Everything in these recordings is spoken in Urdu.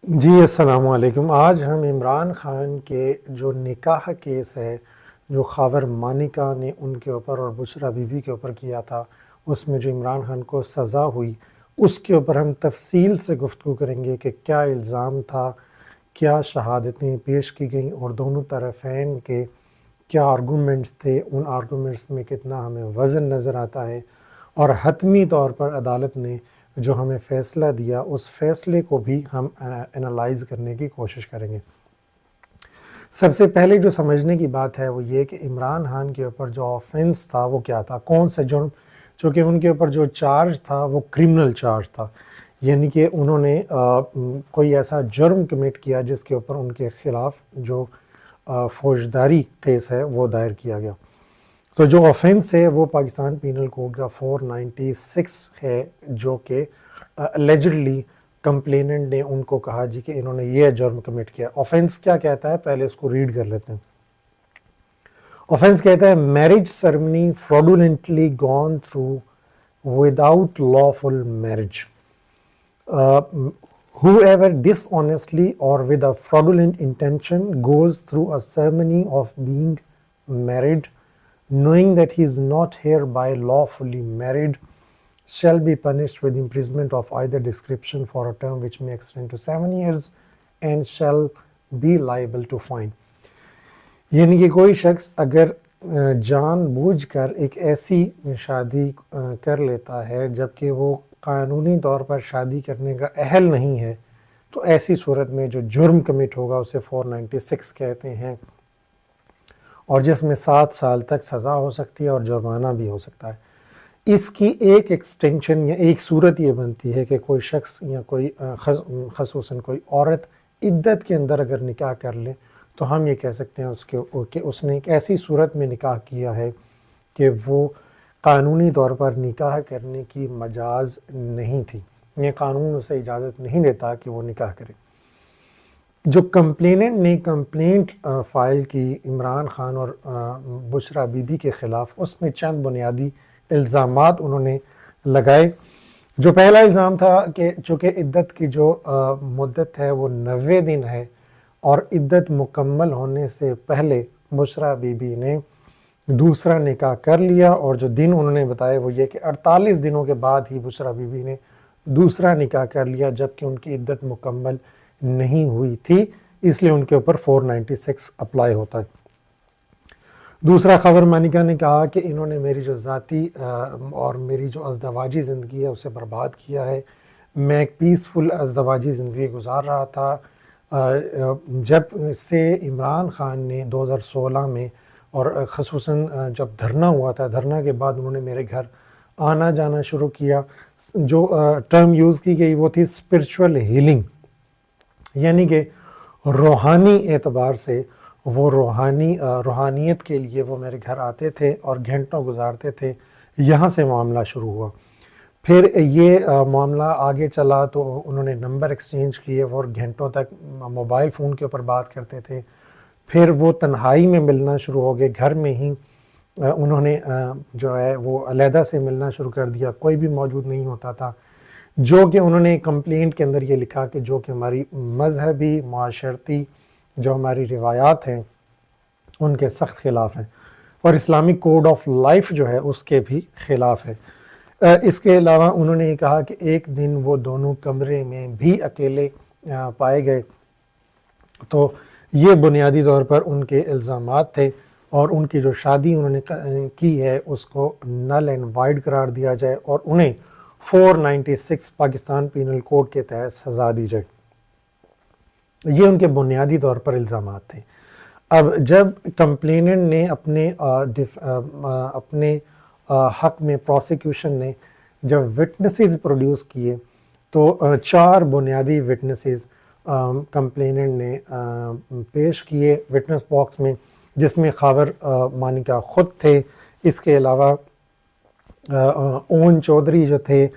جی السلام علیکم۔ آج ہم عمران خان کے جو نکاح کیس ہے جو خاور مانیکا نے ان کے اوپر اور بشرا بی بی کے اوپر کیا تھا، اس میں جو عمران خان کو سزا ہوئی اس کے اوپر ہم تفصیل سے گفتگو کریں گے کہ کیا الزام تھا، کیا شہادتیں پیش کی گئیں اور دونوں طرفین کے کیا آرگومنٹس تھے، ان آرگومنٹس میں کتنا ہمیں وزن نظر آتا ہے، اور حتمی طور پر عدالت نے جو ہمیں فیصلہ دیا اس فیصلے کو بھی ہم انالائز کرنے کی کوشش کریں گے۔ سب سے پہلے جو سمجھنے کی بات ہے وہ یہ کہ عمران خان کے اوپر جو آفینس تھا وہ کیا تھا، کون سے جرم، چونکہ ان کے اوپر جو چارج تھا وہ کرمنل چارج تھا، یعنی کہ انہوں نے کوئی ایسا جرم کمٹ کیا جس کے اوپر ان کے خلاف جو فوجداری کیس ہے وہ دائر کیا گیا۔ تو جو آفینس ہے وہ پاکستان پینل کوڈ کا 496 ہے، جو کہ الیجڈلی کمپلیننٹ نے ان کو کہا جی کہ انہوں نے یہ جرم کمٹ کیا۔ آفینس کیا کہتا ہے، پہلے اس کو ریڈ کر لیتے ہیں۔ آفینس کہتا ہے marriage ceremony fraudulently gone through without lawful marriage. Whoever dishonestly or with a fraudulent intention goes through a ceremony of being married, knowing that he is not hereby lawfully married, shall be punished with imprisonment of either description for a term which may extend to 7 years and shall be liable to fine. یعنی کہ کوئی شخص اگر جان بوجھ کر ایک ایسی شادی کر لیتا ہے جبکہ وہ قانونی طور پر شادی کرنے کا اہل نہیں ہے، تو ایسی صورت میں جو جرم کمٹ ہوگا اسے 496 کہتے ہیں، اور جس میں 7 سال تک سزا ہو سکتی ہے اور جرمانہ بھی ہو سکتا ہے۔ اس کی ایک ایکسٹینشن یا ایک صورت یہ بنتی ہے کہ کوئی شخص یا کوئی خصوصاً کوئی عورت عدت کے اندر اگر نکاح کر لے تو ہم یہ کہہ سکتے ہیں کہ اس نے ایک ایسی صورت میں نکاح کیا ہے کہ وہ قانونی طور پر نکاح کرنے کی مجاز نہیں تھی، یہ قانون اسے اجازت نہیں دیتا کہ وہ نکاح کرے۔ جو کمپلیننٹ نے کمپلینٹ فائل کی عمران خان اور بشرا بی بی کے خلاف، اس میں چند بنیادی الزامات انہوں نے لگائے۔ جو پہلا الزام تھا کہ چونکہ عدت کی جو مدت ہے وہ 90 دن ہے اور عدت مکمل ہونے سے پہلے بشرا بی بی نے دوسرا نکاح کر لیا، اور جو دن انہوں نے بتایا وہ یہ کہ 48 دنوں کے بعد ہی بشرا بی بی نے دوسرا نکاح کر لیا جبکہ ان کی عدت مکمل نہیں ہوئی تھی، اس لیے ان کے اوپر 496 اپلائی ہوتا ہے۔ دوسرا خاور مانیکا نے کہا کہ انہوں نے میری جو ذاتی اور میری جو ازدواجی زندگی ہے اسے برباد کیا ہے، میں ایک پیسفل ازدواجی زندگی گزار رہا تھا، جب سے عمران خان نے 2016 میں اور خصوصاً جب دھرنا ہوا تھا، دھرنا کے بعد انہوں نے میرے گھر آنا جانا شروع کیا۔ جو ٹرم یوز کی گئی وہ تھی اسپرچول ہیلنگ، یعنی کہ روحانی اعتبار سے وہ روحانیت کے لیے وہ میرے گھر آتے تھے اور گھنٹوں گزارتے تھے، یہاں سے معاملہ شروع ہوا۔ پھر یہ معاملہ آگے چلا تو انہوں نے نمبر ایکسچینج کیے اور گھنٹوں تک موبائل فون کے اوپر بات کرتے تھے۔ پھر وہ تنہائی میں ملنا شروع ہو گئے، گھر میں ہی انہوں نے جو ہے وہ علیحدہ سے ملنا شروع کر دیا، کوئی بھی موجود نہیں ہوتا تھا، جو کہ انہوں نے کمپلینٹ کے اندر یہ لکھا کہ جو کہ ہماری مذہبی معاشرتی جو ہماری روایات ہیں ان کے سخت خلاف ہیں، اور اسلامک کوڈ آف لائف جو ہے اس کے بھی خلاف ہے۔ اس کے علاوہ انہوں نے یہ کہا کہ ایک دن وہ دونوں کمرے میں بھی اکیلے پائے گئے۔ تو یہ بنیادی طور پر ان کے الزامات تھے، اور ان کی جو شادی انہوں نے کی ہے اس کو نل اینڈ وائڈ قرار دیا جائے اور انہیں 496 پاکستان پینل کوڈ کے تحت سزا دی جائے۔ یہ ان کے بنیادی طور پر الزامات تھے۔ اب جب کمپلیننٹ نے اپنے حق میں پروسیکیوشن نے جب وٹنسز پروڈیوس کیے تو 4 بنیادی وٹنسز کمپلیننٹ نے پیش کیے وٹنس باکس میں، جس میں خاور مانیکا خود تھے، اس کے علاوہ اون چودھری جو تھے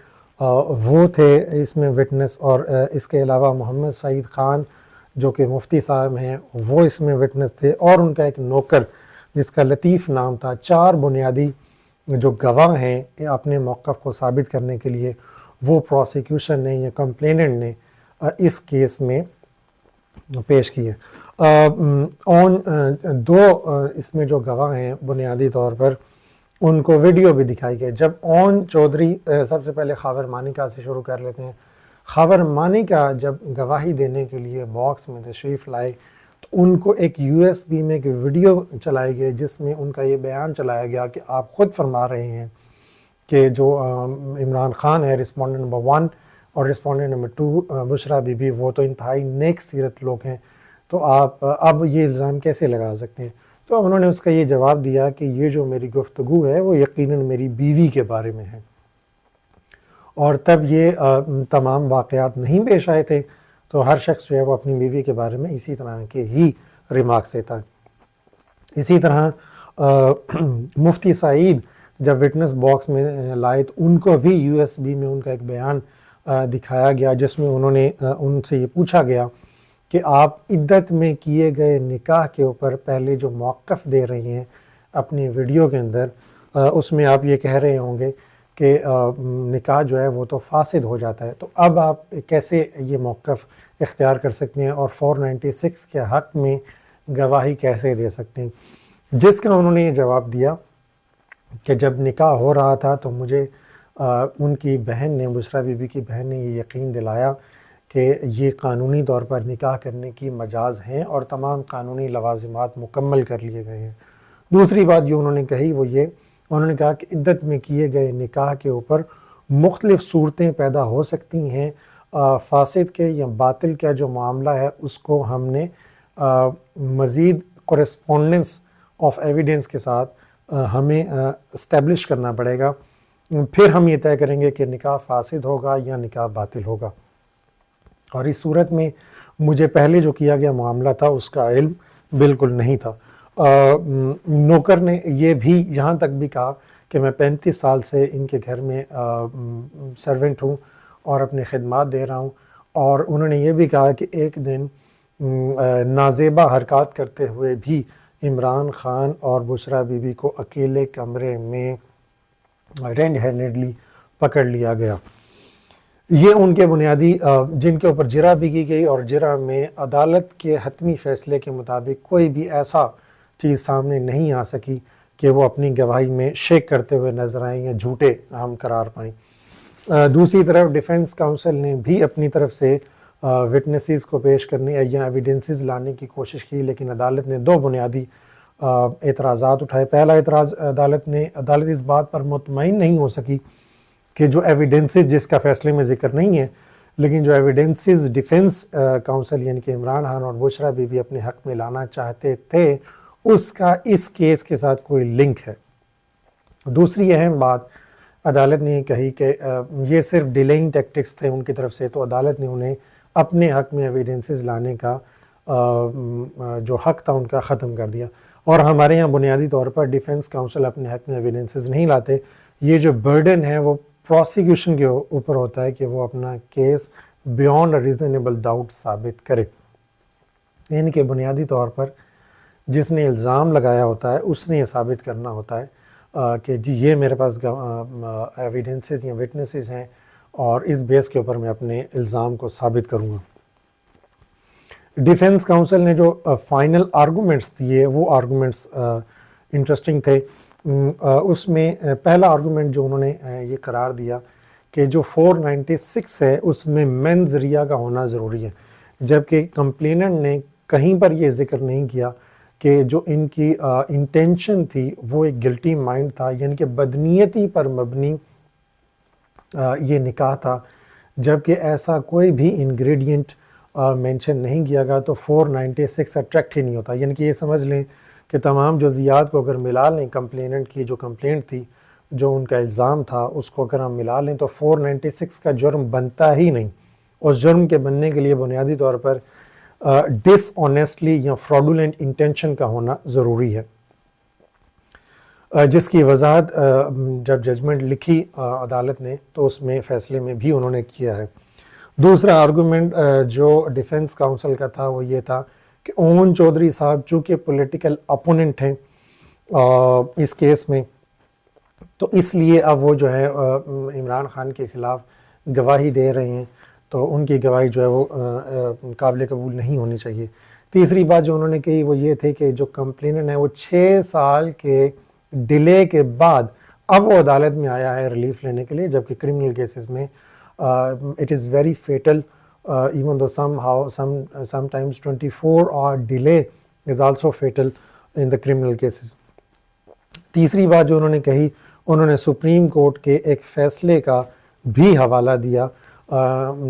وہ تھے اس میں وٹنس، اور اس کے علاوہ محمد سعید خان جو کہ مفتی صاحب ہیں وہ اس میں وٹنس تھے، اور ان کا ایک نوکر جس کا لطیف نام تھا۔ 4 بنیادی جو گواہ ہیں اپنے موقف کو ثابت کرنے کے لیے وہ پروسیکیوشن نے یا کمپلیننٹ نے اس کیس میں پیش کی ہے۔ دو اس میں جو گواہ ہیں بنیادی طور پر ان کو ویڈیو بھی دکھائی گئی۔ جب اون چودھری، سب سے پہلے خاور مانیکا سے شروع کر لیتے ہیں۔ خاور مانیکا جب گواہی دینے کے لیے باکس میں تشریف لائے تو ان کو ایک USB میں ایک ویڈیو چلائی گئی جس میں ان کا یہ بیان چلایا گیا کہ آپ خود فرما رہے ہیں کہ جو عمران خان ہے رسپونڈنٹ نمبر 1 اور respondent number 2 Bushra be be, وہ تو انتہائی نیک سیرت لوگ ہیں، تو آپ اب یہ الزام کیسے لگا سکتے ہیں؟ تو انہوں نے اس کا یہ جواب دیا کہ یہ جو میری گفتگو ہے وہ یقیناً میری بیوی کے بارے میں ہے، اور تب یہ تمام واقعات نہیں پیش آئے تھے، تو ہر شخص جو ہے وہ اپنی بیوی کے بارے میں اسی طرح کے ہی ریمارکس دیتا ہے۔ اسی طرح مفتی سعید جب وٹنس باکس میں لائے تو ان کو بھی USB میں ان کا ایک بیان دکھایا گیا جس میں انہوں نے ان سے یہ پوچھا گیا کہ آپ عدت میں کیے گئے نکاح کے اوپر پہلے جو موقف دے رہی ہیں اپنی ویڈیو کے اندر، اس میں آپ یہ کہہ رہے ہوں گے کہ نکاح جو ہے وہ تو فاسد ہو جاتا ہے، تو اب آپ کیسے یہ موقف اختیار کر سکتے ہیں اور 496 کے حق میں گواہی کیسے دے سکتے ہیں؟ جس کا انہوں نے یہ جواب دیا کہ جب نکاح ہو رہا تھا تو مجھے ان کی بہن نے، بشرا بی بی کی بہن نے یہ یقین دلایا کہ یہ قانونی طور پر نکاح کرنے کی مجاز ہیں اور تمام قانونی لوازمات مکمل کر لیے گئے ہیں۔ دوسری بات جو انہوں نے کہی وہ یہ، انہوں نے کہا کہ عدت میں کیے گئے نکاح کے اوپر مختلف صورتیں پیدا ہو سکتی ہیں، فاسد کے یا باطل کا جو معاملہ ہے اس کو ہم نے مزید کورسپونڈنس آف ایویڈنس کے ساتھ ہمیں اسٹیبلش کرنا پڑے گا، پھر ہم یہ طے کریں گے کہ نکاح فاسد ہوگا یا نکاح باطل ہوگا۔ اور اس صورت میں مجھے پہلے جو کیا گیا معاملہ تھا اس کا علم بالکل نہیں تھا۔ نوکر نے یہ بھی یہاں تک بھی کہا کہ میں 35 سال سے ان کے گھر میں سرونٹ ہوں اور اپنی خدمات دے رہا ہوں، اور انہوں نے یہ بھی کہا کہ ایک دن نازیبا حرکات کرتے ہوئے بھی عمران خان اور بشرا بی بی کو اکیلے کمرے میں رینڈ ہینڈڈلی پکڑ لیا گیا۔ یہ ان کے بنیادی جن کے اوپر جرح بھی کی گئی، اور جرح میں عدالت کے حتمی فیصلے کے مطابق کوئی بھی ایسا چیز سامنے نہیں آ سکی کہ وہ اپنی گواہی میں شیک کرتے ہوئے نظر آئیں یا جھوٹے ہم قرار پائیں۔ دوسری طرف ڈیفنس کاؤنسل نے بھی اپنی طرف سے وٹنسز کو پیش کرنے یا ایویڈنسز لانے کی کوشش کی، لیکن عدالت نے دو بنیادی اعتراضات اٹھائے۔ پہلا اعتراض، عدالت اس بات پر مطمئن نہیں ہو سکی کہ جو ایویڈنسز، جس کا فیصلے میں ذکر نہیں ہے، لیکن جو ایویڈنسز ڈیفنس کاؤنسل یعنی کہ عمران خان اور بشرا بی بی اپنے حق میں لانا چاہتے تھے، اس کا اس کیس کے ساتھ کوئی لنک ہے۔ دوسری اہم بات عدالت نے کہی کہ یہ صرف ڈیلینگ ٹیکٹکس تھے ان کی طرف سے، تو عدالت نے انہیں اپنے حق میں ایویڈنسز لانے کا جو حق تھا ان کا ختم کر دیا۔ اور ہمارے یہاں بنیادی طور پر ڈیفنس کاؤنسل اپنے حق میں ایویڈنسز نہیں لاتے، یہ جو برڈن ہے وہ پروسیکیوشن کے اوپر ہوتا ہے کہ وہ اپنا کیس بیونڈ ریزنیبل ڈاؤٹ ثابت کرے۔ ان کے بنیادی طور پر جس نے الزام لگایا ہوتا ہے اس نے یہ ثابت کرنا ہوتا ہے کہ جی یہ میرے پاس ایویڈنسز یا وٹنسز ہیں اور اس بیس کے اوپر میں اپنے الزام کو ثابت کروں گا۔ ڈیفنس کاؤنسل نے جو فائنل آرگومنٹس دیے وہ آرگومنٹس انٹرسٹنگ تھے۔ اس میں پہلا آرگومنٹ جو انہوں نے یہ قرار دیا کہ جو 496 ہے اس میں مینز ریا کا ہونا ضروری ہے، جبکہ کمپلیننٹ نے کہیں پر یہ ذکر نہیں کیا کہ جو ان کی انٹینشن تھی وہ ایک گلٹی مائنڈ تھا، یعنی کہ بدنیتی پر مبنی یہ نکاح تھا، جبکہ ایسا کوئی بھی انگریڈینٹ مینشن نہیں کیا گیا، تو 496 اٹریکٹ ہی نہیں ہوتا۔ یعنی کہ یہ سمجھ لیں کہ تمام جزیات کو اگر ملا لیں، کمپلیننٹ کی جو کمپلینٹ تھی، جو ان کا الزام تھا، اس کو اگر ہم ملا لیں تو 496 کا جرم بنتا ہی نہیں۔ اس جرم کے بننے کے لیے بنیادی طور پر ڈس آنیسٹلی یا فراڈولنٹ انٹینشن کا ہونا ضروری ہے، جس کی وضاحت جب ججمنٹ لکھی عدالت نے تو اس میں فیصلے میں بھی انہوں نے کیا ہے۔ دوسرا آرگومنٹ جو ڈیفنس کاؤنسل کا تھا وہ یہ تھا کہ اون چودھری صاحب چونکہ پولیٹیکل اپوننٹ ہیں اس کیس میں، تو اس لیے اب وہ جو ہے عمران خان کے خلاف گواہی دے رہے ہیں، تو ان کی گواہی جو ہے وہ قابل قبول نہیں ہونی چاہیے۔ تیسری بات جو انہوں نے کہی وہ یہ تھی کہ جو کمپلیننٹ ہے وہ 6 سال کے ڈیلے کے بعد اب وہ عدالت میں آیا ہے ریلیف لینے کے لیے، جبکہ کرمنل کیسز میں it is very fatal even though some times 24 hour delay is also fatal in the criminal cases. تیسری بات جو انہوں نے کہی، انہوں نے سپریم کورٹ کے ایک فیصلے کا بھی حوالہ دیا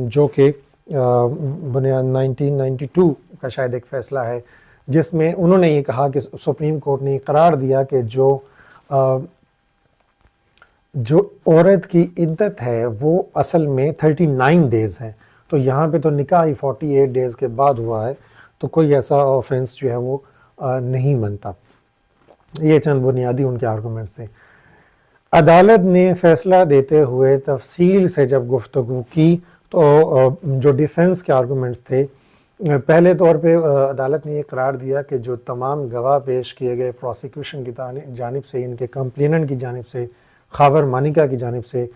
جو کہ بنیاد 1992 کا شاید ایک فیصلہ ہے، جس میں انہوں نے یہ کہا کہ سپریم کورٹ نے قرار دیا کہ جو عورت کی عدت ہے وہ اصل میں 39 days ہے، تو یہاں پہ تو نکاح ہی 48 days کے بعد ہوا ہے، تو کوئی ایسا آفینس جو ہے وہ نہیں بنتا۔ یہ چند بنیادی ان کے آرگومنٹس تھے۔ عدالت نے فیصلہ دیتے ہوئے تفصیل سے جب گفتگو کی تو جو ڈیفنس کے آرگومنٹس تھے، پہلے طور پہ عدالت نے یہ قرار دیا کہ جو تمام گواہ پیش کیے گئے پروسیکیوشن کی جانب سے، ان کے کمپلیننٹ کی جانب سے، خاور مانیکا کی جانب سے،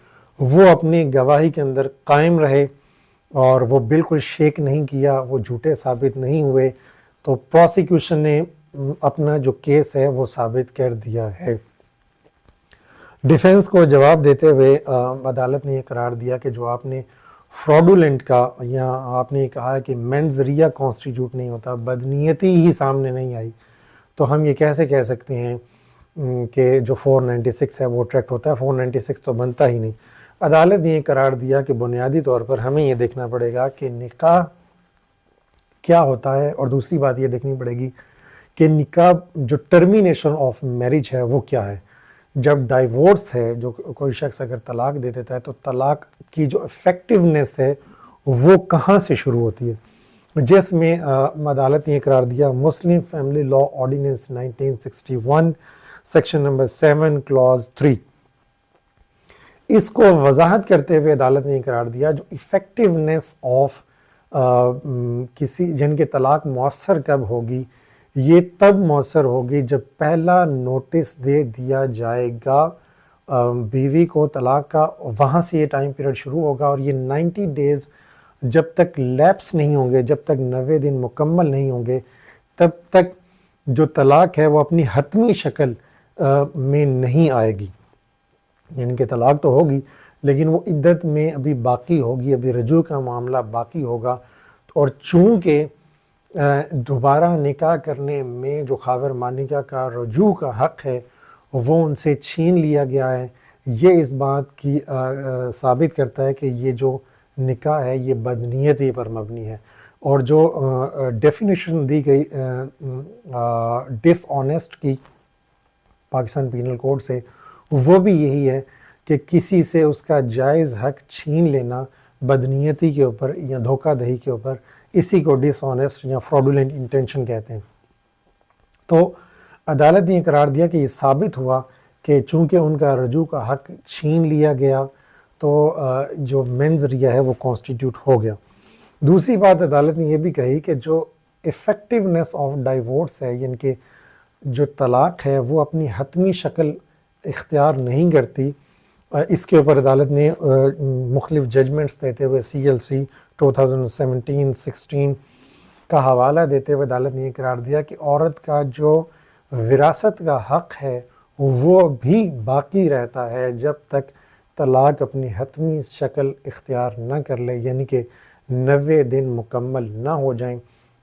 وہ اپنی گواہی کے اندر قائم رہے اور وہ بالکل شیک نہیں کیا، وہ جھوٹے ثابت نہیں ہوئے، تو پروسیکیوشن نے اپنا جو کیس ہے وہ ثابت کر دیا ہے۔ ڈیفنس کو جواب دیتے ہوئے عدالت نے یہ قرار دیا کہ جو آپ نے فراڈولنٹ کا، یا آپ نے یہ کہا کہ مینز ریہ کانسٹیٹیوٹ نہیں ہوتا، بدنیتی ہی سامنے نہیں آئی، تو ہم یہ کیسے کہہ سکتے ہیں کہ جو 496 ہے وہ اٹریکٹ ہوتا ہے؟ 496 تو بنتا ہی نہیں۔ عدالت نے یہ قرار دیا کہ بنیادی طور پر ہمیں یہ دیکھنا پڑے گا کہ نکاح کیا ہوتا ہے، اور دوسری بات یہ دیکھنی پڑے گی کہ نکاح جو ٹرمینیشن آف میرج ہے وہ کیا ہے۔ جب ڈائیورس ہے، جو کوئی شخص اگر طلاق دے دیتا ہے، تو طلاق کی جو افیکٹونیس ہے وہ کہاں سے شروع ہوتی ہے، جس میں عدالت نے یہ قرار دیا مسلم فیملی لا آرڈیننس 1961 سیکشن نمبر 7 کلاز 3۔ اس کو وضاحت کرتے ہوئے عدالت نے یہ قرار دیا جو افیکٹونیس آف کسی جن کے طلاق مؤثر کب ہوگی، یہ تب مؤثر ہوگی جب پہلا نوٹس دے دیا جائے گا بیوی کو طلاق کا، وہاں سے یہ ٹائم پیریڈ شروع ہوگا، اور یہ 90 days جب تک لیپس نہیں ہوں گے، جب تک 90 دن مکمل نہیں ہوں گے، تب تک جو طلاق ہے وہ اپنی حتمی شکل میں نہیں آئے گی، یعنی کہ طلاق تو ہوگی لیکن وہ عدت میں ابھی باقی ہوگی، ابھی رجوع کا معاملہ باقی ہوگا، اور چونکہ دوبارہ نکاح کرنے میں جو خاور مانیکا کا رجوع کا حق ہے وہ ان سے چھین لیا گیا ہے، یہ اس بات کی ثابت کرتا ہے کہ یہ جو نکاح ہے یہ بدنیتی پر مبنی ہے۔ اور جو ڈیفینیشن دی گئی ڈس آنیسٹ کی پاکستان پینل کوڈ سے، وہ بھی یہی ہے کہ کسی سے اس کا جائز حق چھین لینا بدنیتی کے اوپر یا دھوکہ دہی کے اوپر، اسی کو ڈس آنیسٹ یا فراڈولنٹ انٹینشن کہتے ہیں۔ تو عدالت نے یہ قرار دیا کہ یہ ثابت ہوا کہ چونکہ ان کا رجوع کا حق چھین لیا گیا تو جو مینز ریہ ہے وہ کانسٹیٹیوٹ ہو گیا۔ دوسری بات عدالت نے یہ بھی کہی کہ جو افیکٹونیس آف ڈائیورس ہے، یعنی کہ جو طلاق ہے وہ اپنی حتمی شکل اختیار نہیں کرتی، اس کے اوپر عدالت نے مختلف ججمنٹس دیتے ہوئے CLC 2017-16 کا حوالہ دیتے ہوئے عدالت نے یہ قرار دیا کہ عورت کا جو وراثت کا حق ہے وہ بھی باقی رہتا ہے جب تک طلاق اپنی حتمی شکل اختیار نہ کر لے، یعنی کہ 90 دن مکمل نہ ہو جائیں،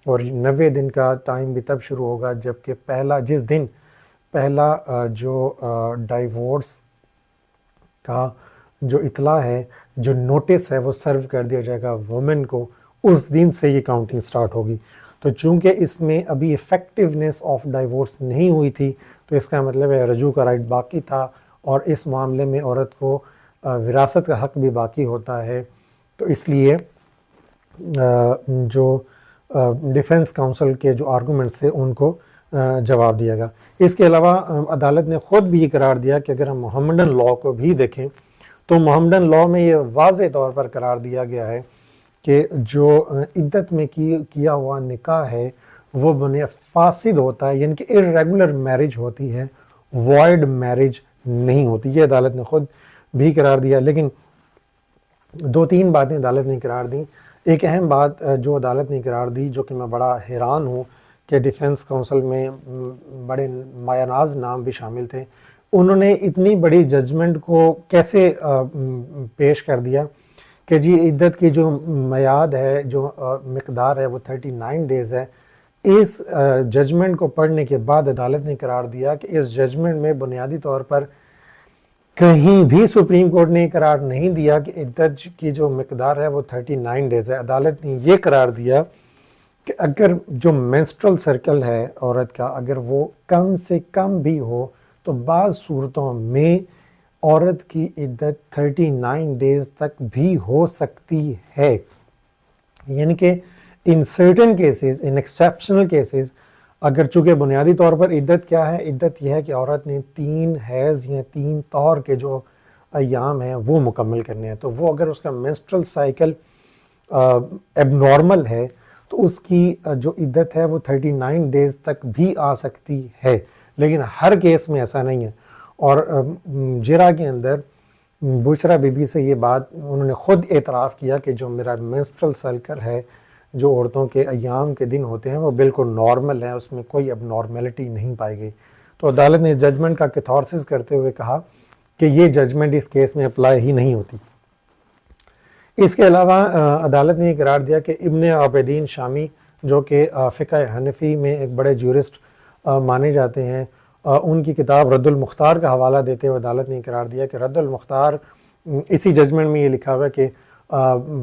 اور 90 دن کا ٹائم بھی تب شروع ہوگا جب کہ جس دن پہلا جو ڈائیورس کا جو اطلاع ہے، جو نوٹس ہے وہ سرو کر دیا جائے گا وومن کو، اس دن سے یہ کاؤنٹنگ سٹارٹ ہوگی۔ تو چونکہ اس میں ابھی افیکٹونیس آف ڈائیورس نہیں ہوئی تھی، تو اس کا مطلب ہے رجوع کا رائٹ باقی تھا، اور اس معاملے میں عورت کو وراثت کا حق بھی باقی ہوتا ہے، تو اس لیے جو ڈیفنس کاؤنسل کے جو آرگومنٹس تھے ان کو جواب دیا گیا۔ اس کے علاوہ عدالت نے خود بھی یہ قرار دیا کہ اگر ہم محمدن لاء کو بھی دیکھیں تو محمدن لاء میں یہ واضح طور پر قرار دیا گیا ہے کہ جو عدت میں کیا ہوا نکاح ہے وہ فاسد ہوتا ہے، یعنی کہ irregular میرج ہوتی ہے، void میرج نہیں ہوتی، یہ عدالت نے خود بھی قرار دیا۔ لیکن دو تین باتیں عدالت نے قرار دیں. ایک اہم بات جو عدالت نے قرار دی، جو کہ میں بڑا حیران ہوں کہ ڈیفنس کونسل میں بڑے مایہ ناز نام بھی شامل تھے، انہوں نے اتنی بڑی ججمنٹ کو کیسے پیش کر دیا کہ جی عدت کی جو میعاد ہے، جو مقدار ہے وہ 39 ڈیز ہے. اس ججمنٹ کو پڑھنے کے بعد عدالت نے قرار دیا کہ اس ججمنٹ میں بنیادی طور پر کہیں بھی سپریم کورٹ نے قرار نہیں دیا کہ عدت کی جو مقدار ہے وہ 39 ڈیز ہے. عدالت نے یہ قرار دیا کہ اگر جو مینسٹرل سرکل ہے عورت کا، اگر وہ کم سے کم بھی ہو تو بعض صورتوں میں عورت کی عدت 39 ڈیز تک بھی ہو سکتی ہے. یعنی کہ in certain cases, in exceptional cases, اگر چونکہ بنیادی طور پر عدت کیا ہے، عدت یہ ہے کہ عورت نے 3 حیض یا 3 طہر کے جو ایام ہیں وہ مکمل کرنے ہیں، تو وہ اگر اس کا مینسٹرل سائیکل ایب نارمل ہے تو اس کی جو عدت ہے وہ 39 ڈیز تک بھی آ سکتی ہے. لیکن ہر کیس میں ایسا نہیں ہے. اور جرا کے اندر بشرا بی بی سے یہ بات انہوں نے خود اعتراف کیا کہ جو میرا مینسٹرل سائیکل ہے، جو عورتوں کے ایام کے دن ہوتے ہیں، وہ بالکل نارمل ہے، اس میں کوئی اب نارملٹی نہیں پائی گئی. تو عدالت نے اس ججمنٹ کا کیتھارسس کرتے ہوئے کہا کہ یہ ججمنٹ اس کیس میں اپلائی ہی نہیں ہوتی. اس کے علاوہ عدالت نے یہ قرار دیا کہ ابن عابدین شامی، جو کہ فقہ حنفی میں ایک بڑے جورسٹ مانے جاتے ہیں، ان کی کتاب رد المختار کا حوالہ دیتے ہوئے عدالت نے قرار دیا کہ رد المختار، اسی ججمنٹ میں یہ لکھا ہوا ہے کہ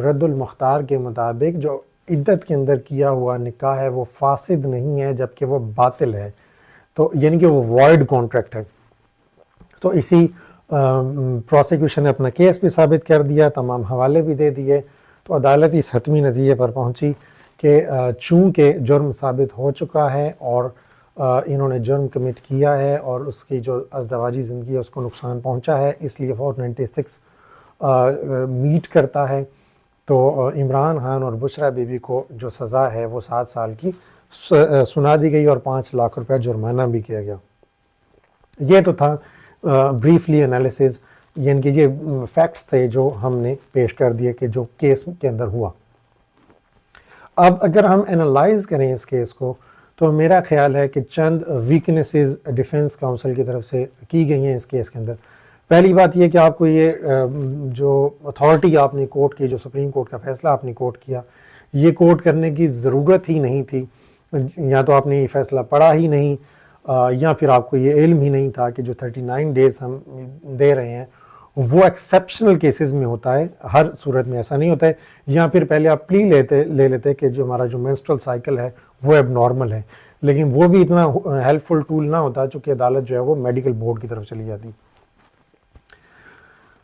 رد المختار کے مطابق جو عدت کے اندر کیا ہوا نکاح ہے وہ فاسد نہیں ہے جبکہ وہ باطل ہے، تو یعنی کہ وہ وائڈ کانٹریکٹ ہے. تو اسی پروسیکیوشن نے اپنا کیس بھی ثابت کر دیا، تمام حوالے بھی دے دیے. تو عدالت اس حتمی نتیجے پر پہنچی کہ چونکہ جرم ثابت ہو چکا ہے اور انہوں نے جرم کمٹ کیا ہے اور اس کی جو ازدواجی زندگی ہے اس کو نقصان پہنچا ہے، اس لیے 496 میٹ کرتا ہے. تو عمران خان اور بشرا بی بی کو جو سزا ہے وہ 7 سال کی سنا دی گئی اور 5 لاکھ روپے جرمانہ بھی کیا گیا. یہ تو تھا بریفلی انالیسز، یعنی کہ یہ فیکٹس تھے جو ہم نے پیش کر دیے کہ جو کیس کے اندر ہوا. اب اگر ہم انالائز کریں اس کیس کو تو میرا خیال ہے کہ چند ویکنیسز ڈیفنس کونسل کی طرف سے کی گئی ہیں اس کیس کے اندر. پہلی بات یہ کہ آپ کو یہ جو اتھارٹی آپ نے کوٹ کی، جو سپریم کورٹ کا فیصلہ آپ نے کوٹ کیا، یہ کوٹ کرنے کی ضرورت ہی نہیں تھی. یا تو آپ نے یہ فیصلہ پڑھا ہی نہیں، یا پھر آپ کو یہ علم ہی نہیں تھا کہ جو 39 ڈیز ہم دے رہے ہیں وہ ایکسیپشنل کیسز میں ہوتا ہے، ہر صورت میں ایسا نہیں ہوتا ہے. یا پھر پہلے آپ پلی لے لیتے کہ جو ہمارا جو مینسٹرل سائیکل ہے وہ ایب نارمل ہے، لیکن وہ بھی اتنا ہیلپ فل ٹول نہ ہوتا چونکہ عدالت جو ہے وہ میڈیکل بورڈ کی طرف چلی جاتی.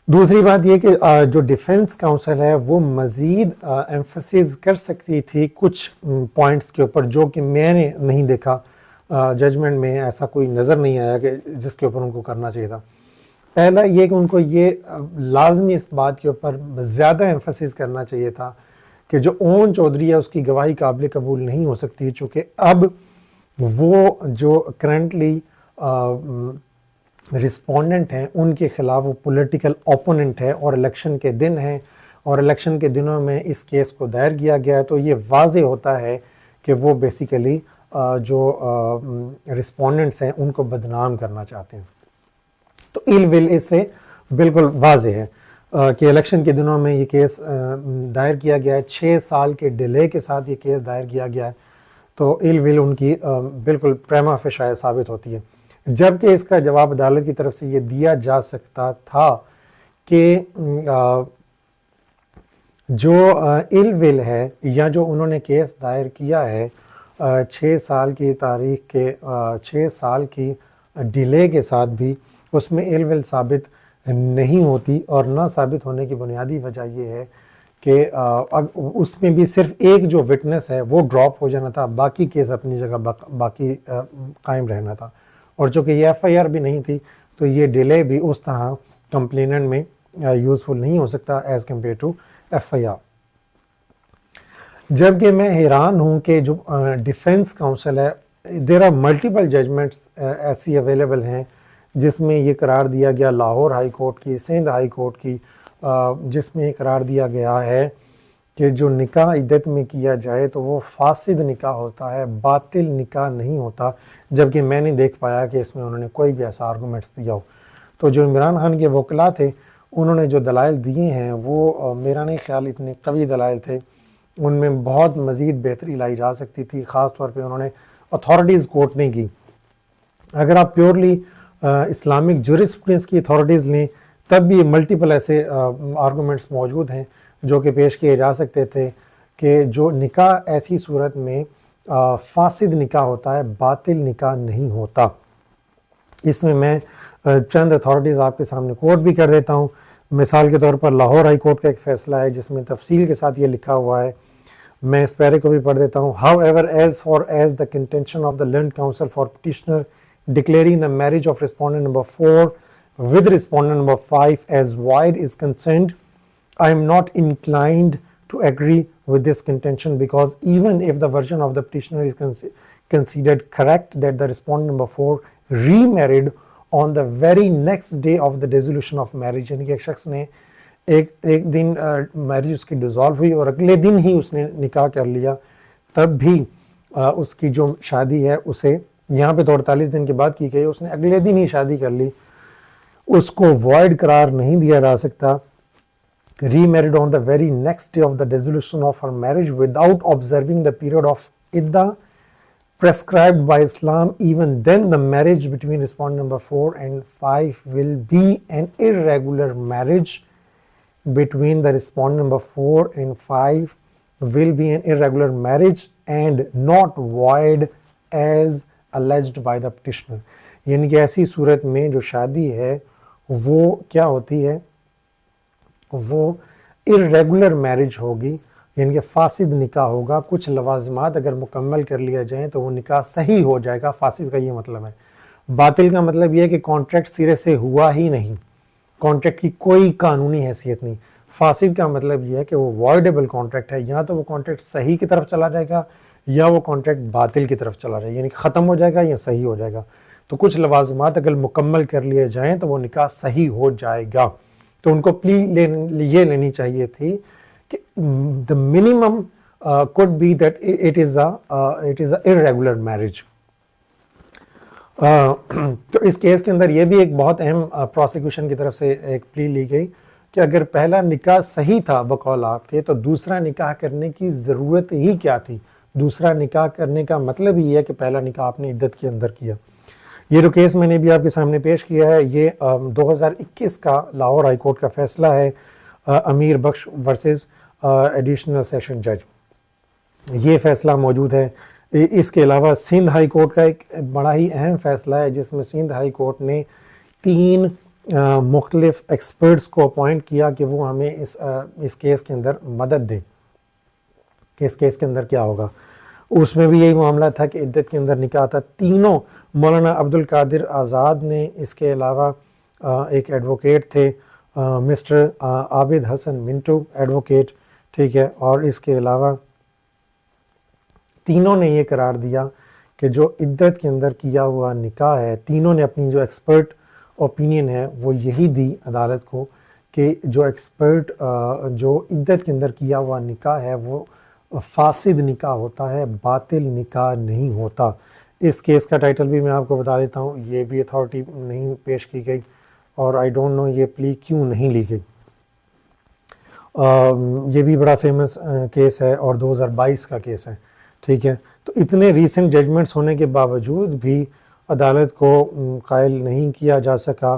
دوسری بات یہ کہ جو ڈیفنس کونسل ہے وہ مزید ایمفسس کر سکتی تھی کچھ پوائنٹس کے اوپر، جو کہ میں نے نہیں دیکھا ججمنٹ میں، ایسا کوئی نظر نہیں آیا کہ جس کے اوپر ان کو کرنا چاہیے تھا. پہلا یہ کہ ان کو یہ لازمی اس بات کے اوپر زیادہ ایمفسس کرنا چاہیے تھا کہ جو اون چودھری ہے اس کی گواہی قابل قبول نہیں ہو سکتی، چونکہ اب وہ جو کرنٹلی رسپونڈنٹ ہیں ان کے خلاف وہ پولیٹیکل اوپوننٹ ہے اور الیکشن کے دن ہیں، اور الیکشن کے دنوں میں اس کیس کو دائر کیا گیا ہے. تو یہ واضح ہوتا ہے کہ وہ بیسیکلی جو رسپونڈنٹس ہیں ان کو بدنام کرنا چاہتے ہیں. تو ایل ول اس سے بالکل واضح ہے کہ الیکشن کے دنوں میں یہ کیس دائر کیا گیا ہے، 6 سال کے ڈیلے کے ساتھ یہ کیس دائر کیا گیا ہے. تو ایل ول ان کی بالکل پریما فیشائے ثابت ہوتی ہے. جبکہ اس کا جواب عدالت کی طرف سے یہ دیا جا سکتا تھا کہ جو ایل ول ہے یا جو انہوں نے کیس دائر کیا ہے 6 سال کی تاریخ کے 6 سال کی ڈیلے کے ساتھ بھی اس میں ایل ول ثابت نہیں ہوتی، اور نہ ثابت ہونے کی بنیادی وجہ یہ ہے کہ اس میں بھی صرف ایک جو وٹنس ہے وہ ڈراپ ہو جانا تھا، باقی کیس اپنی جگہ باقی قائم رہنا تھا. اور چونکہ یہ ایف آئی آر بھی نہیں تھی تو یہ ڈیلے بھی اس طرح کمپلیننٹ میں یوزفل نہیں ہو سکتا as compare to F I R. جبکہ میں حیران ہوں کہ جو ڈیفنس کونسل ہے، دیر آر ملٹیپل ججمنٹس ایسی اویلیبل ہیں جس میں یہ قرار دیا گیا لاہور ہائی کورٹ کی، سندھ ہائی کورٹ کی، جس میں قرار دیا گیا ہے کہ جو نکاح عدت میں کیا جائے تو وہ فاسد نکاح ہوتا ہے، باطل نکاح نہیں ہوتا، جبکہ میں نہیں دیکھ پایا کہ اس میں انہوں نے کوئی بھی ایسا آرگومنٹس دیا ہو۔ تو جو عمران خان کے وکلاء تھے انہوں نے جو دلائل دیے ہیں وہ میرا نہیں خیال اتنے قوی دلائل تھے، ان میں بہت مزید بہتری لائی جا سکتی تھی، خاص طور پہ انہوں نے اتھارٹیز کوٹ نہیں کی۔ اگر آپ پیورلی اسلامک جورسپروڈنس کی اتھارٹیز لیں تب بھی ملٹیپل ایسے آرگومنٹس موجود ہیں جو کہ پیش کیے جا سکتے تھے کہ جو نکاح ایسی صورت میں فاسد نکاح ہوتا ہے، باطل نکاح نہیں ہوتا۔ اس میں چند اتھارٹیز آپ کے سامنے کوٹ بھی کر دیتا ہوں۔ مثال کے طور پر لاہور ہائی کورٹ کا ایک فیصلہ ہے جس میں تفصیل کے ساتھ یہ لکھا ہوا ہے، میں اس پیرے کو بھی پڑھ دیتا ہوں۔ However, as far as the contention of the learned counsel for petitioner declaring the marriage of respondent number 4 with respondent number 5 as void is concerned, I am not inclined to agree with this contention, because even if the version of the petitioner is considered correct that the respondent number 4 remarried on the very next day of the dissolution of marriage، یعنی کہ ایک شخص نے ایک دن میرج اس کی ڈیزالو ہوئی اور اگلے دن ہی اس نے نکاح کر لیا، تب بھی اس کی جو شادی ہے اسے یہاں پہ تو 48 دن کے بعد کی گئی، اس نے اگلے دن ہی شادی کر لی، اس کو وائڈ قرار نہیں دیا جا سکتا۔ remarried on the very next day of the dissolution of her marriage without observing the period of iddah prescribed by Islam, even then the marriage between respondent number 4 and 5 will be an irregular marriage between the respondent number 4 and 5 will be an irregular marriage and not void as alleged by the petitioner۔ یعنی کہ ایسی صورت میں جو شادی ہے وہ کیا ہوتی ہے، وہ irregular marriage ہوگی، یعنی کہ فاسد نکاح ہوگا۔ کچھ لوازمات اگر مکمل کر لیا جائیں تو وہ نکاح صحیح ہو جائے گا، فاسد کا یہ مطلب ہے۔ باطل کا مطلب یہ ہے کہ کانٹریکٹ سرے سے ہوا ہی نہیں، کانٹریکٹ کی کوئی قانونی حیثیت نہیں۔ فاسد کا مطلب یہ ہے کہ وہ وائڈیبل کانٹریکٹ ہے، یا تو وہ کانٹریکٹ صحیح کی طرف چلا جائے گا یا وہ کانٹریکٹ باطل کی طرف چلا جائے گا، یعنی ختم ہو جائے گا یا صحیح ہو جائے گا۔ تو کچھ لوازمات اگر مکمل کر لیے جائیں تو وہ نکاح صحیح ہو جائے گا۔ تو ان کو پلی یہ لینی چاہیے تھی کہ the minimum could be that it is a irregular marriage۔ تو اس کیس کے اندر یہ بھی ایک بہت اہم پروسیکیوشن کی طرف سے ایک پلی لی گئی کہ اگر پہلا نکاح صحیح تھا بقول آپ کے تو دوسرا نکاح کرنے کی ضرورت ہی کیا تھی؟ دوسرا نکاح کرنے کا مطلب ہی ہے کہ پہلا نکاح آپ نے عدت کے اندر کیا۔ یہ جو کیس میں نے بھی آپ کے سامنے پیش کیا ہے یہ 2021 کا لاہور ہائی کورٹ کا فیصلہ ہے، امیر بخش ورسز ایڈیشنل سیشن جج، یہ فیصلہ موجود ہے۔ اس کے علاوہ سندھ ہائی کورٹ کا ایک بڑا ہی اہم فیصلہ ہے جس میں سندھ ہائی کورٹ نے 3 مختلف ایکسپرٹس کو اپوائنٹ کیا کہ وہ ہمیں اس کیس کے اندر مدد دیں کہ اس کیس کے اندر کیا ہوگا۔ اس میں بھی یہی معاملہ تھا کہ عدت کے اندر نکاح تھا۔ تینوں مولانا عبد القادر آزاد نے، اس کے علاوہ ایک ایڈوکیٹ تھے مسٹر عابد حسن منٹو ایڈوکیٹ، ٹھیک ہے، اور اس کے علاوہ تینوں نے یہ قرار دیا کہ جو عدت کے اندر کیا ہوا نکاح ہے، تینوں نے اپنی جو ایکسپرٹ اوپینین ہے وہ یہی دی عدالت کو کہ جو ایکسپرٹ جو عدت کے اندر کیا ہوا نکاح ہے وہ فاسد نکاح ہوتا ہے، باطل نکاح نہیں ہوتا۔ اس کیس کا ٹائٹل بھی میں آپ کو بتا دیتا ہوں، یہ بھی اتھارٹی نہیں پیش کی گئی اور آئی ڈونٹ نو یہ پلی کیوں نہیں لی گئی۔ یہ بھی بڑا فیمس کیس ہے اور 2022 کا کیس ہے، ٹھیک ہے۔ تو اتنے ریسنٹ ججمنٹس ہونے کے باوجود بھی عدالت کو قائل نہیں کیا جا سکا،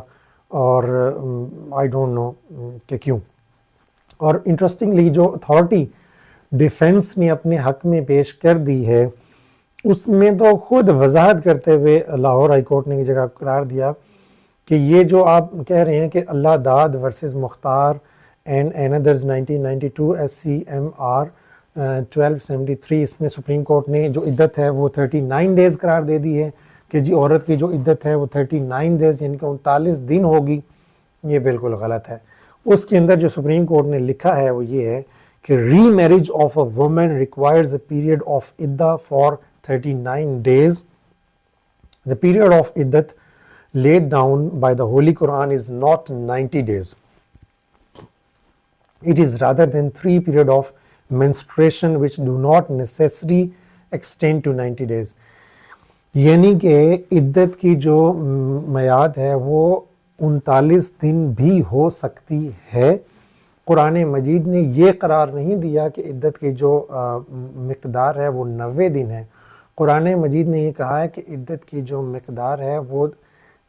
اور آئی ڈونٹ نو کہ کیوں۔ اور انٹرسٹنگلی جو اتھارٹی ڈیفنس نے اپنے حق میں پیش کر دی ہے اس میں تو خود وضاحت کرتے ہوئے لاہور ہائی کورٹ نے یہ جگہ قرار دیا کہ یہ جو آپ کہہ رہے ہیں کہ Allah Dad versus Mukhtar and others 1992 SCMR 1273، اس میں سپریم کورٹ نے جو عدت ہے وہ 39 ڈیز قرار دے دی ہے کہ جی عورت کی جو عدت ہے وہ 39 ڈیز یعنی کہ 39 دن ہوگی۔ یہ بالکل غلط ہے۔ اس کے اندر جو سپریم کورٹ نے لکھا ہے وہ یہ ہے کہ remarriage of a woman requires a period of عدہ for 39 days. The period of iddat laid down by the Holy Quran is not 90 days. It is rather than 3 period of menstruation which do not necessarily extend to 90 days. یعنی کہ عدت کی جو میعاد ہے وہ 39 دن بھی ہو سکتی ہے. قرآن مجید نے یہ قرار نہیں دیا کہ عدت کی جو مقدار ہے وہ 90 دن ہے. قرآن مجید نے یہ کہا ہے کہ عدت کی جو مقدار ہے وہ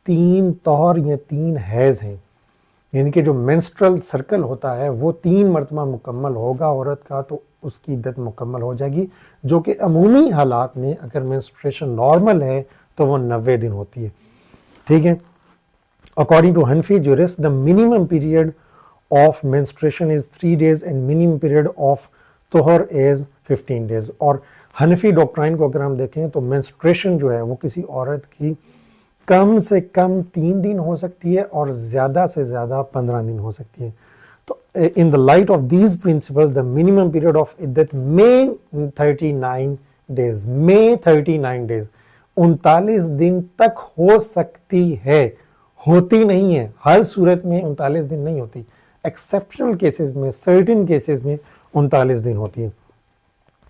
3 طہر یا 3 حیض ہیں. یعنی کہ جو مینسٹرل سرکل ہوتا ہے وہ 3 مرتبہ مکمل ہوگا عورت کا تو اس کی عدت مکمل ہو جائے گی, جو کہ عمومی حالات میں اگر مینسٹریشن نارمل ہے تو وہ 90 دن ہوتی ہے. ٹھیک ہے. According to Hanafi jurists, the minimum period of menstruation is 3 days and minimum period of طہر is 15 days. اور حنفی ڈاکٹرائن کو اگر ہم دیکھیں تو menstruation جو ہے وہ کسی عورت کی کم سے کم 3 دن ہو سکتی ہے اور زیادہ سے زیادہ 15 دن ہو سکتی ہے. تو in the light of these principles, the minimum period of عدت may 39 days, may 39 days 39 دن تک ہو سکتی ہے, ہوتی نہیں ہے. ہر صورت میں 39 دن نہیں ہوتی, ایکسیپشنل کیسز میں, سرٹن کیسز میں 39 دن ہوتی ہے.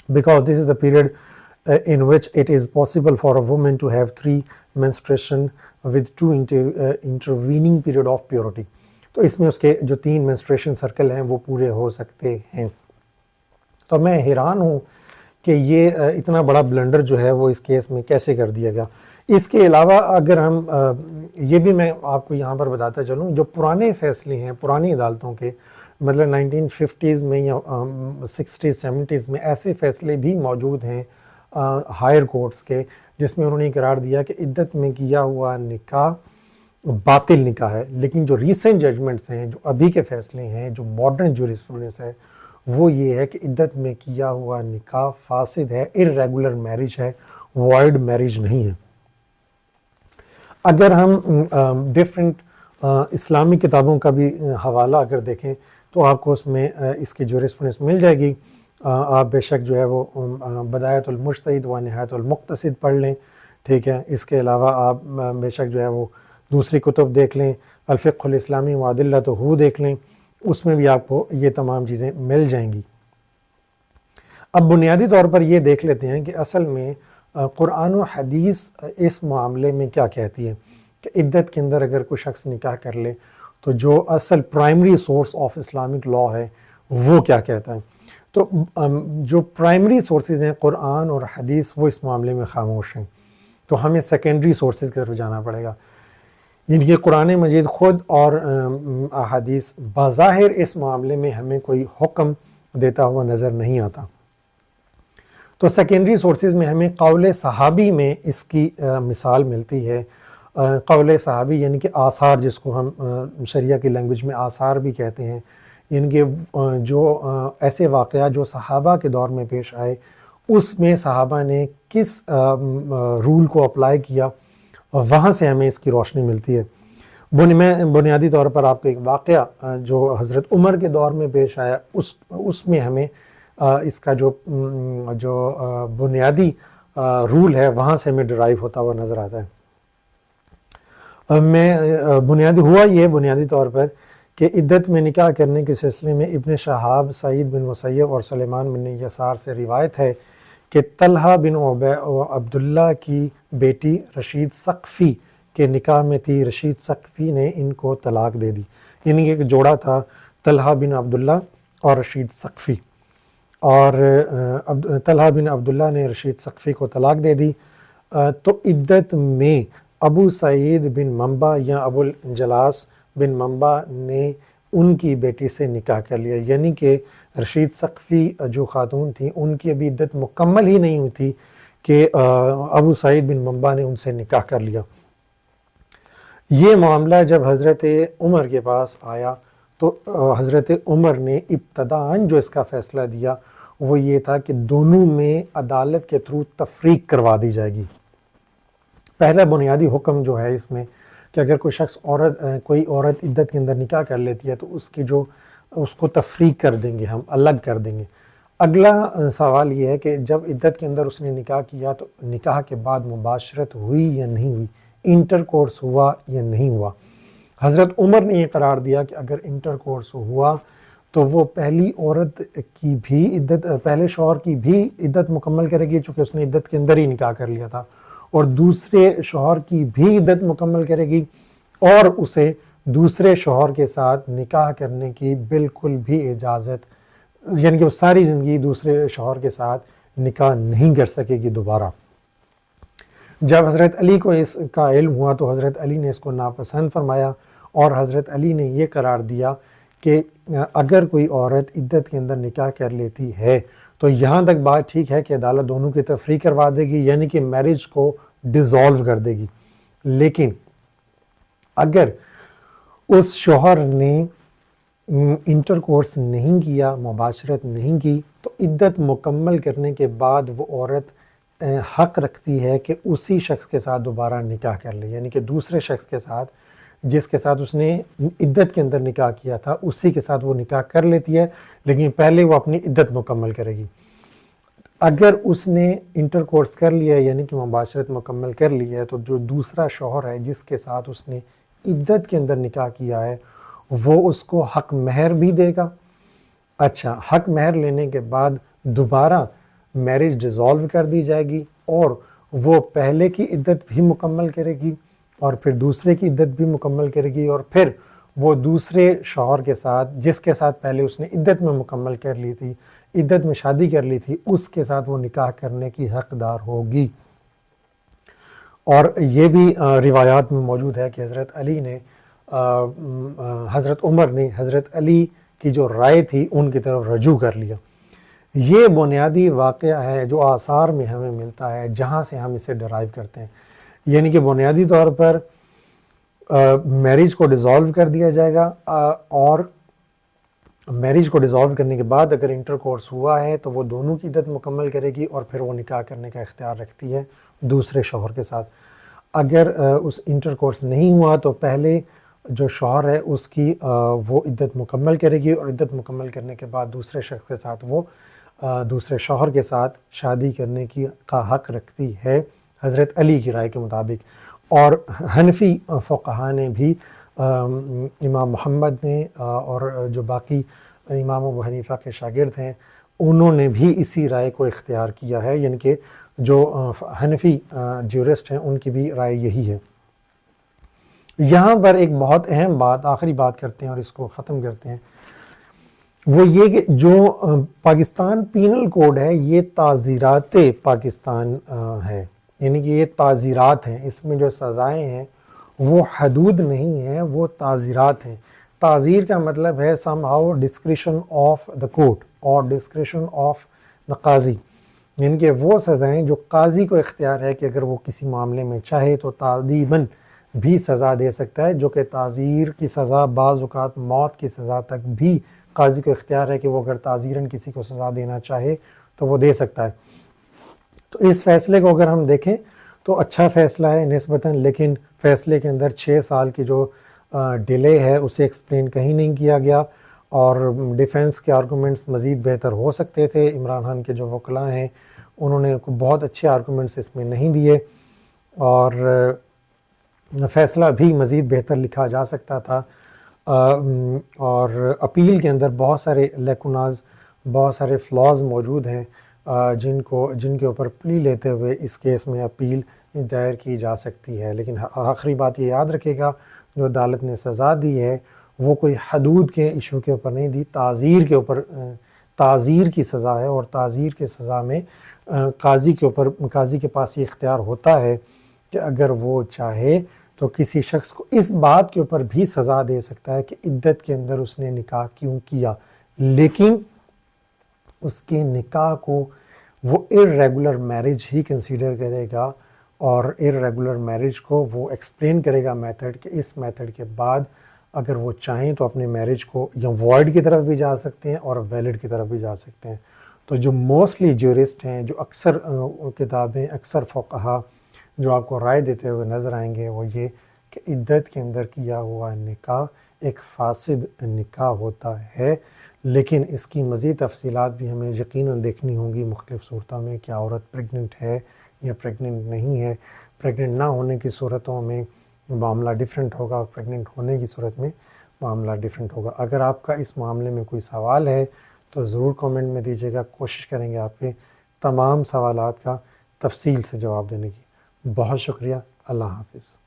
Because this is the period in which it is possible for a woman to have 3 menstruation with 2 intervening period of purity. تو اس میں اس کے جو 3 menstruation circle ہیں وہ پورے ہو سکتے ہیں. تو میں حیران ہوں کہ یہ اتنا بڑا بلنڈر جو ہے وہ اس کیس میں کیسے کر دیا گیا. اس کے علاوہ اگر ہم یہ بھی میں آپ کو یہاں پر بتاتا چلوں, جو پرانے فیصلے ہیں پرانی عدالتوں کے, مطلب 1950s میں یا 60s 70s میں ایسے فیصلے بھی موجود ہیں ہائر کورٹس کے, جس میں انہوں نے قرار دیا کہ عدت میں کیا ہوا نکاح باطل نکاح ہے. لیکن جو ریسنٹ ججمنٹس ہیں, جو ابھی کے فیصلے ہیں, جو ماڈرن جوریسپروڈنس ہے, وہ یہ ہے کہ عدت میں کیا ہوا نکاح فاسد ہے, irregular میرج ہے, void میرج نہیں ہے. اگر ہم ڈفرینٹ اسلامی کتابوں کا بھی حوالہ اگر دیکھیں تو آپ کو اس میں اس کی جوریسپروڈنس مل جائے گی. آپ بے شک جو ہے وہ بدایت المجتہد و نہایت المقتصد پڑھ لیں. ٹھیک ہے. اس کے علاوہ آپ بے شک جو ہے وہ دوسری کتب دیکھ لیں, الفقہ الاسلامی وادلتہ دیکھ لیں, اس میں بھی آپ کو یہ تمام چیزیں مل جائیں گی. اب بنیادی طور پر یہ دیکھ لیتے ہیں کہ اصل میں قرآن و حدیث اس معاملے میں کیا کہتی ہے کہ عدت کے اندر اگر کوئی شخص نکاح کر لے تو جو اصل primary source of Islamic law ہے وہ کیا کہتا ہے. تو جو پرائمری سورسز ہیں قرآن اور حدیث وہ اس معاملے میں خاموش ہیں, تو ہمیں سیکنڈری سورسز کی طرف جانا پڑے گا. یعنی کہ قرآن مجید خود اور احادیث بظاہر اس معاملے میں ہمیں کوئی حکم دیتا ہوا نظر نہیں آتا. تو سیکنڈری سورسز میں ہمیں قول صحابی میں اس کی مثال ملتی ہے. قول صحابی یعنی کہ آثار, جس کو ہم شریعہ کی لینگویج میں آثار بھی کہتے ہیں, یعنی کہ جو ایسے واقعات جو صحابہ کے دور میں پیش آئے اس میں صحابہ نے کس رول کو اپلائی کیا, وہاں سے ہمیں اس کی روشنی ملتی ہے. میں بنیادی طور پر آپ کو ایک واقعہ جو حضرت عمر کے دور میں پیش آیا اس میں ہمیں اس کا جو بنیادی رول ہے وہاں سے ہمیں ڈرائیو ہوتا ہوا نظر آتا ہے. بنیادی طور پر کہ عدت میں نکاح کرنے کے سلسلے میں ابن شہاب, سعید بن مسیب اور سلیمان بن یسار سے روایت ہے کہ طلحہ بن عبداللہ کی بیٹی رشید ثقفی کے نکاح میں تھی. رشید ثقفی نے ان کو طلاق دے دی. یعنی کہ ایک جوڑا تھا طلحہ بن عبداللہ اور رشید ثقفی, اور طلحہ بن عبداللہ نے رشید ثقفی کو طلاق دے دی. تو عدت میں ابو سعید بن منبع یا ابو الجلاس بن منبع نے ان کی بیٹی سے نکاح کر لیا. یعنی کہ رشید ثقفی جو خاتون تھیں ان کی ابھی عدت مکمل ہی نہیں ہوئی تھی کہ ابو سعید بن منبع نے ان سے نکاح کر لیا. یہ معاملہ جب حضرت عمر کے پاس آیا تو حضرت عمر نے ابتداً جو اس کا فیصلہ دیا وہ یہ تھا کہ دونوں میں عدالت کے تھرو تفریق کروا دی جائے گی. پہلا بنیادی حکم جو ہے اس میں کہ اگر کوئی عورت عدت کے اندر نکاح کر لیتی ہے تو اس کو تفریق کر دیں گے, ہم الگ کر دیں گے. اگلا سوال یہ ہے کہ جب عدت کے اندر اس نے نکاح کیا تو نکاح کے بعد مباشرت ہوئی یا نہیں ہوئی, انٹر کورس ہوا یا نہیں ہوا. حضرت عمر نے یہ قرار دیا کہ اگر انٹر کورس ہوا تو وہ پہلی عورت کی بھی عدت، پہلے شوہر کی بھی عدت مکمل کرے گی چونکہ اس نے عدت کے اندر ہی نکاح کر لیا تھا، اور دوسرے شوہر کی بھی عدت مکمل کرے گی، اور اسے دوسرے شوہر کے ساتھ نکاح کرنے کی بالکل بھی اجازت، یعنی کہ وہ ساری زندگی دوسرے شوہر کے ساتھ نکاح نہیں کر سکے گی دوبارہ۔ جب حضرت علی کو اس کا علم ہوا تو حضرت علی نے اس کو ناپسند فرمایا، اور حضرت علی نے یہ قرار دیا کہ اگر کوئی عورت عدت کے اندر نکاح کر لیتی ہے تو یہاں تک بات ٹھیک ہے کہ عدالت دونوں کی تفریق کروا دے گی، یعنی کہ میرج کو ڈیزالو کر دے گی، لیکن اگر اس شوہر نے انٹر کورس نہیں کیا، مباشرت نہیں کی، تو عدت مکمل کرنے کے بعد وہ عورت حق رکھتی ہے کہ اسی شخص کے ساتھ دوبارہ نکاح کر لے، یعنی کہ دوسرے شخص کے ساتھ جس کے ساتھ اس نے عدت کے اندر نکاح کیا تھا اسی کے ساتھ وہ نکاح کر لیتی ہے، لیکن پہلے وہ اپنی عدت مکمل کرے گی۔ اگر اس نے انٹر کورس کر لیا ہے یعنی کہ مباشرت مکمل کر لی ہے، تو جو دوسرا شوہر ہے جس کے ساتھ اس نے عدت کے اندر نکاح کیا ہے وہ اس کو حق مہر بھی دے گا۔ اچھا، حق مہر لینے کے بعد دوبارہ میرج ڈیزالو کر دی جائے گی، اور وہ پہلے کی عدت بھی مکمل کرے گی اور پھر دوسرے کی عدت بھی مکمل کرے گی، اور پھر وہ دوسرے شوہر کے ساتھ جس کے ساتھ پہلے اس نے عدت میں مکمل کر لی تھی، عدت میں شادی کر لی تھی، اس کے ساتھ وہ نکاح کرنے کی حقدار ہوگی۔ اور یہ بھی روایات میں موجود ہے کہ حضرت علی نے حضرت عمر نے حضرت علی کی جو رائے تھی ان کی طرف رجوع کر لیا۔ یہ بنیادی واقعہ ہے جو آثار میں ہمیں ملتا ہے، جہاں سے ہم اسے ڈرائیو کرتے ہیں، یعنی کہ بنیادی طور پر میرج کو ڈیزالو کر دیا جائے گا، اور میرج کو ڈیزالو کرنے کے بعد اگر انٹر کورس ہوا ہے تو وہ دونوں کی عدت مکمل کرے گی، اور پھر وہ نکاح کرنے کا اختیار رکھتی ہے دوسرے شوہر کے ساتھ۔ اگر اس انٹر کورس نہیں ہوا تو پہلے جو شوہر ہے اس کی وہ عدت مکمل کرے گی، اور عدت مکمل کرنے کے بعد دوسرے شخص کے ساتھ وہ دوسرے شوہر کے ساتھ شادی کرنے کا حق رکھتی ہے حضرت علی کی رائے کے مطابق۔ اور حنفی فقہا نے بھی، امام محمد نے اور جو باقی امام ابو حنیفہ کے شاگرد ہیں انہوں نے بھی اسی رائے کو اختیار کیا ہے، یعنی کہ جو حنفی جیورسٹ ہیں ان کی بھی رائے یہی ہے۔ یہاں پر ایک بہت اہم بات، آخری بات کرتے ہیں اور اس کو ختم کرتے ہیں، وہ یہ کہ جو پاکستان پینل کوڈ ہے یہ تعزیرات پاکستان ہے، یعنی کہ یہ تعزیرات ہیں، اس میں جو سزائیں ہیں وہ حدود نہیں ہیں، وہ تعزیرات ہیں۔ تعزیر کا مطلب ہے some how discretion of the court اور ڈسکریشن آف دا قاضی، یعنی کہ وہ سزائیں جو قاضی کو اختیار ہے کہ اگر وہ کسی معاملے میں چاہے تو تعذیباً بھی سزا دے سکتا ہے، جو کہ تعزیر کی سزا بعض اوقات موت کی سزا تک بھی قاضی کو اختیار ہے کہ وہ اگر تعزیراً کسی کو سزا دینا چاہے تو وہ دے سکتا ہے۔ تو اس فیصلے کو اگر ہم دیکھیں تو اچھا فیصلہ ہے نسبتاً، لیکن فیصلے کے اندر 6 سال کی جو ڈیلے ہے اسے ایکسپلین کہیں نہیں کیا گیا، اور ڈیفنس کے آرگومنٹس مزید بہتر ہو سکتے تھے۔ عمران خان کے جو وکلاء ہیں انہوں نے بہت اچھے آرگومنٹس اس میں نہیں دیے، اور فیصلہ بھی مزید بہتر لکھا جا سکتا تھا، اور اپیل کے اندر بہت سارے لیکوناز، بہت سارے فلاز موجود ہیں جن کے اوپر پلی لیتے ہوئے اس کیس میں اپیل دائر کی جا سکتی ہے۔ لیکن آخری بات یہ یاد رکھے گا، جو عدالت نے سزا دی ہے وہ کوئی حدود کے ایشو کے اوپر نہیں دی، تعزیر کے اوپر، تعزیر کی سزا ہے، اور تعزیر کی سزا میں قاضی کے پاس یہ اختیار ہوتا ہے کہ اگر وہ چاہے تو کسی شخص کو اس بات کے اوپر بھی سزا دے سکتا ہے کہ عدت کے اندر اس نے نکاح کیوں کیا، لیکن اس کے نکاح کو وہ irregular میرج ہی کنسیڈر کرے گا، اور irregular میرج کو وہ ایکسپلین کرے گا میتھڈ کہ اس میتھڈ کے بعد اگر وہ چاہیں تو اپنے میرج کو یا وائڈ کی طرف بھی جا سکتے ہیں اور ویلڈ کی طرف بھی جا سکتے ہیں۔ تو جو موسٹلی جیورسٹ ہیں، جو اکثر کتابیں، اکثر فقہا جو آپ کو رائے دیتے ہوئے نظر آئیں گے وہ یہ کہ عدت کے اندر کیا ہوا نکاح ایک فاسد نکاح ہوتا ہے، لیکن اس کی مزید تفصیلات بھی ہمیں یقیناً دیکھنی ہوں گی مختلف صورتوں میں، کیا عورت پریگننٹ ہے یا پریگننٹ نہیں ہے۔ پریگننٹ نہ ہونے کی صورتوں میں معاملہ ڈیفرنٹ ہوگا، پریگننٹ ہونے کی صورت میں معاملہ ڈیفرنٹ ہوگا. اگر آپ کا اس معاملے میں کوئی سوال ہے تو ضرور کامنٹ میں دیجیے گا. کوشش کریں گے آپ کے تمام سوالات کا تفصیل سے جواب دینے کی. بہت شکریہ. اللہ حافظ.